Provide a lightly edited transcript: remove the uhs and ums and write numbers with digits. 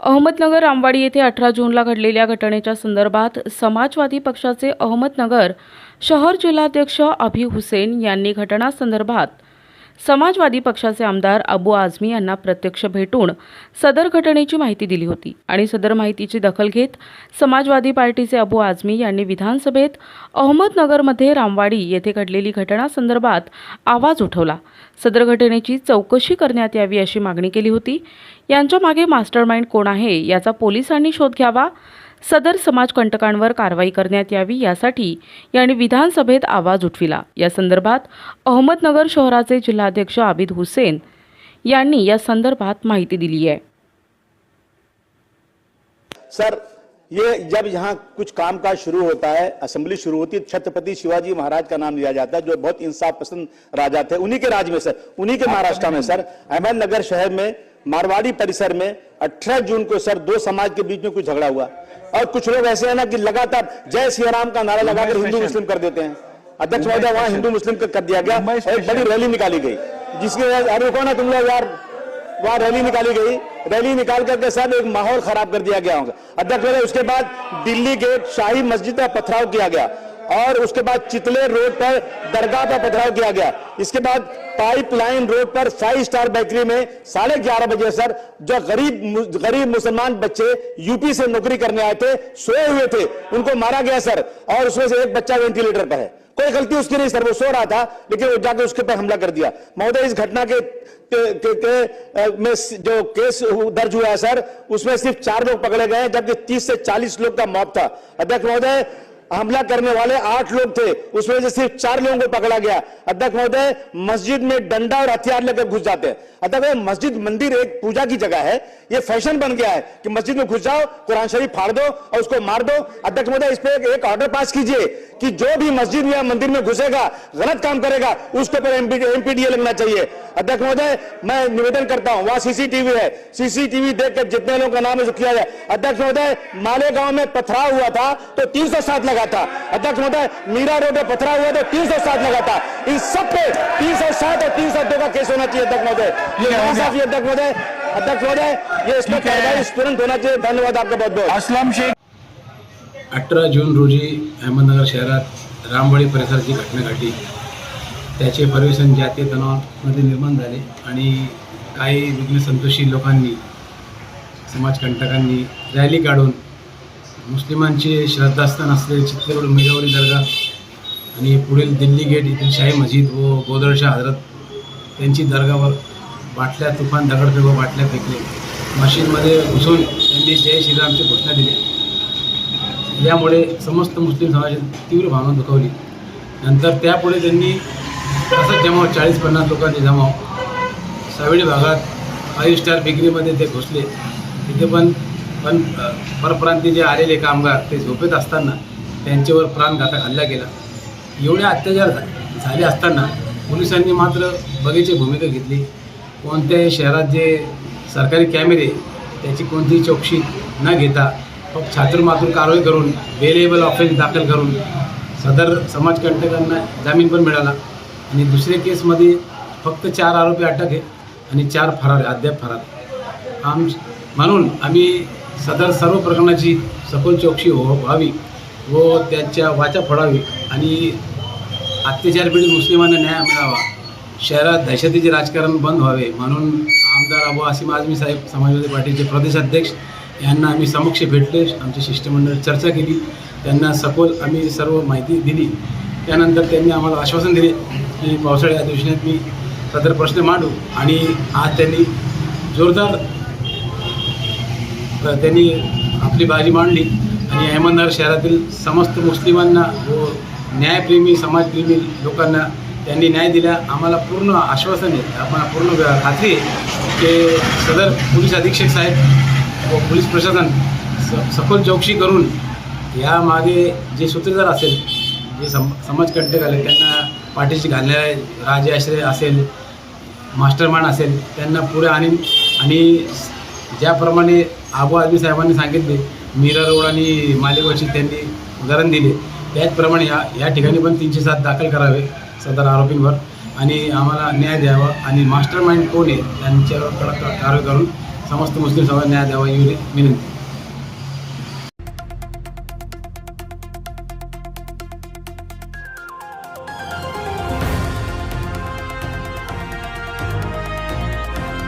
अहमदनगर रामवाडी येथे 18 जूनला घडलेल्या घटनेच्या संदर्भात समाजवादी पक्षाचे अहमदनगर शहर जिल्हाध्यक्ष अभी हुसेन यांनी घटनासंदर्भात समाजवादी पक्षाचे आमदार अबू आझमी यांना प्रत्यक्ष भेटून सदर घटनेची माहिती दिली होती आणि सदर माहितीची दखल घेत समाजवादी पार्टीचे अबू आझमी यांनी विधानसभेत अहमदनगरमध्ये रामवाडी येथे घडलेली घटनासंदर्भात आवाज उठवला। सदर घटनेची चौकशी करण्यात यावी अशी मागणी केली होती। यांच्या मागे मास्टरमाइंड कोण आहे याचा पोलिसांनी शोध घ्यावा, सदर समाजकंटकांवर कारवाई करण्यात यावी यासाठी यांनी विधानसभेत आवाज उठविला। या संदर्भात अहमदनगर शहराचे जिल्हाध्यक्ष आबिद हुसेन यांनी या संदर्भात माहिती दिली आहे। सर, ये जब यहाँ कुछ कामकाज शुरू होता है, असेंबली शुरू होती है, छत्रपति शिवाजी महाराज का नाम लिया जाता है जो बहुत इंसाफ पसंद राजा थे। उन्हीं के राज में सर, उन्हीं के महाराष्ट्र में सर, अहमदनगर शहर में मारवाड़ी परिसर में 18 जून को सर दो समाज के बीच में कुछ झगड़ा हुआ और कुछ लोग ऐसे हैं ना कि लगातार जय श्री राम का नारा लगाकर हिंदू मुस्लिम कर देते हैं। अध्यक्ष महोदय, वहां हिंदू मुस्लिम कर दिया गया और एक बड़ी रैली निकाली गई जिसके अरे कौन है तुम लोग यार, वहां रैली निकाली गई, रैली निकाल करके सर एक माहौल खराब कर दिया गया होगा। अध्यक्ष महोदय, उसके बाद दिल्ली गेट शाही मस्जिद पर पथराव किया गया और उसके बाद चितले रोड पर दरगाह पर पथराव किया गया। इसके बाद पाइपलाइन रोड पर 5 स्टार बेकरी में 11:30 बजे सर जो गरीब मुसलमान बच्चे यूपी से नौकरी करने आए थे, सोए हुए थे, उनको मारा गया सर और उसमें से एक बच्चा वेंटिलेटर पर है। कोई गलती उसकी नहीं सर, वो सो रहा था लेकिन वो जाकर उसके पर हमला कर दिया। महोदय, इस घटना के में जो केस दर्ज हुआ है सर, उसमें सिर्फ 4 लोग पकड़े गए जबकि 30 से 40 लोग का मौत था। अध्यक्ष महोदय, हमला करने वाले 8 लोग थे, उसमें से सिर्फ 4 लोगों को पकड़ा गया। अध्यक्ष महोदय, मस्जिद में डंडा और हथियार लेकर घुस जाते हैं। अध्यक्ष, मस्जिद मंदिर एक पूजा की जगह है, ये फैशन बन गया है कि मस्जिद में घुस जाओ, कुरान शरीफ फाड़ दो और उसको मार दो। अध्यक्ष महोदय, इस पे एक ऑर्डर पास कीजिए कि जो भी मस्जिद या मंदिर में घुसेगा, गलत काम करेगा, उसके ऊपर एमपीडीए लगना चाहिए। अध्यक्ष महोदय, मैं निवेदन करता हूं, वहां सीसीटीवी है, सीसीटीवी देखकर जितने लोगों का नाम है किया जाए। अध्यक्ष महोदय, मालेगांव में पथराव हुआ था तो 307 लगा था। अध्यक्ष महोदय, मीरा रोड में पथराव हुआ तो 307 लगा था। इन सब पे 307 और 302 का केस होना चाहिए। अध्यक्ष महोदय, अध्यक्ष महोदय, अध्यक्ष महोदय, ये इसमें कार्रवाई तुरंत होना चाहिए। धन्यवाद आपका बहुत बहुत। असलम शेख। 18 जून रोजी अहमदनगर शहरात रामवाडी परिसराची घटना घडली। त्याचे परिवेशन जातीय तणावामध्ये निर्माण झाले आणि काही विघ्न संतोषी लोकांनी, समाजकंटकांनी रॅली काढून मुस्लिमांचे श्रद्धास्थान असलेले चित्ते रोड मीरावरी दर्गा आणि पुढील दिल्ली गेट येथील शाही मस्जिद व गोदरशाह हजरत त्यांची दर्गावर बाटल्या, तुफान, दगडफेक व बाटल्या फेकले। मशीदमध्ये घुसून त्यांनी जय श्रीरामची घोषणा दिली। यामुळे समस्त मुस्लिम समाजाची तीव्र भावना दुखावली। नंतर त्यापुढे त्यांनी तसंच जमाव 40-50 लोकांचे जमाव सावेडी भागात 5 स्टार बेकरीमध्ये ते घुसले। तिथे पण परप्रांतीय जे आलेले कामगार ते झोपेत असताना त्यांच्यावर प्राणघातक हल्ला केला। एवढे अत्याचार झाले असताना पोलिसांनी मात्र बघीची भूमिका घेतली। कोणत्याही शहरात जे सरकारी कॅमेरे त्याची कोणतीही चौकशी न घेता फक्त छात्रमातून कारवाई करून वेलेबल ऑफेन्स दाखल करून सदर समाजकंटकांना जामीन पण मिळाला आणि दुसऱ्या केसमध्ये फक्त 4 आरोपी अटक आहे आणि 4 फरार अद्याप फरार। म्हणून आम्ही सदर सर्व प्रकरणाची सखोल चौकशी व्हावी व त्याच्या वाचा फोडावी आणि अत्याचार पीडित मुस्लिमांना न्याय मिळावा, शहरात दहशतीचे राजकारण बंद व्हावे म्हणून आमदार अबू आझमी साहेब, समाजवादी पार्टीचे प्रदेशाध्यक्ष यांना आम्ही समक्ष भेटले, आमची शिष्टमंडळ चर्चा केली, त्यांना सखोल आम्ही सर्व माहिती दिली। त्यानंतर त्यांनी आम्हाला आश्वासन दिले की पावसाळी अधिवेशनात मी सदर प्रश्न मांडू आणि आज त्यांनी जोरदार आपली बाजी मांडली आणि अहमदनगर शहरातील समस्त मुस्लिमांना व न्यायप्रेमी, समाजप्रेमी लोकांना त्यांनी न्याय दिला। आम्हाला पूर्ण आश्वासन आहे, आम्हाला पूर्ण खात्री आहे की सदर पोलीस अधीक्षक साहेब व पोलीस प्रशासन सखोल चौकशी करून यामागे जे सूत्रधार असेल, जे समाजकंटक आले, त्यांना पाठीशी घालणारे राजे आश्रय असेल, मास्टरमाइंड असेल, त्यांना पुढे आणीन आणि ज्याप्रमाणे अबू आझमी साहेबांनी सांगितले, मीरा रोड आणि मालेगावची त्यांनी उदाहरण दिले, त्याचप्रमाणे या ठिकाणी पण 307 दाखल करावे सदर आरोपींवर आणि आम्हाला न्याय द्यावा आणि मास्टरमाइंड कोण आहे त्यांच्यावर कारवाई करून समस्त मुस्लिम समाज न्याय द्यावा एवढी विनंती.